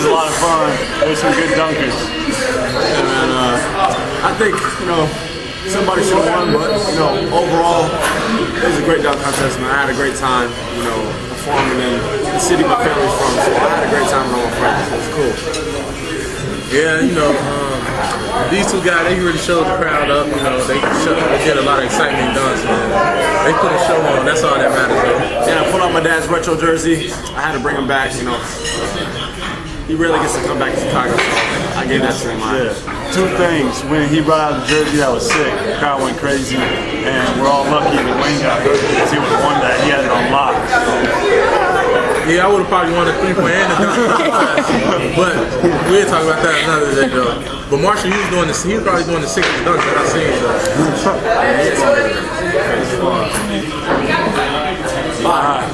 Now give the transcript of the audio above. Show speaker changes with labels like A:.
A: was a lot of fun. There's some good dunkers.
B: Yeah, man. I think, somebody should have won, but, overall, it was a great dunk contest, man. I had a great time, performing in the city my family's from, so I had a great time with all my friends. It was cool.
C: Yeah, these two guys, they really showed the crowd up. They get a lot of excitement dunks, man. They put a show on. That's all that matters, though.
B: Yeah, I put on my dad's retro jersey. I had to bring him back, He really gets to come back to Chicago, so I gave that to him.
A: Yeah. Two things. When he brought out the jersey, that was sick. The crowd went crazy, and we're all lucky that Wayne got hurt because he would have won that. He had it on lock.
C: Yeah, I would have probably won the 3-point and the dunk. But we'll talk about that another day, though. But Marshall, he was probably doing the 60 dunks that I seen. So.
A: All right.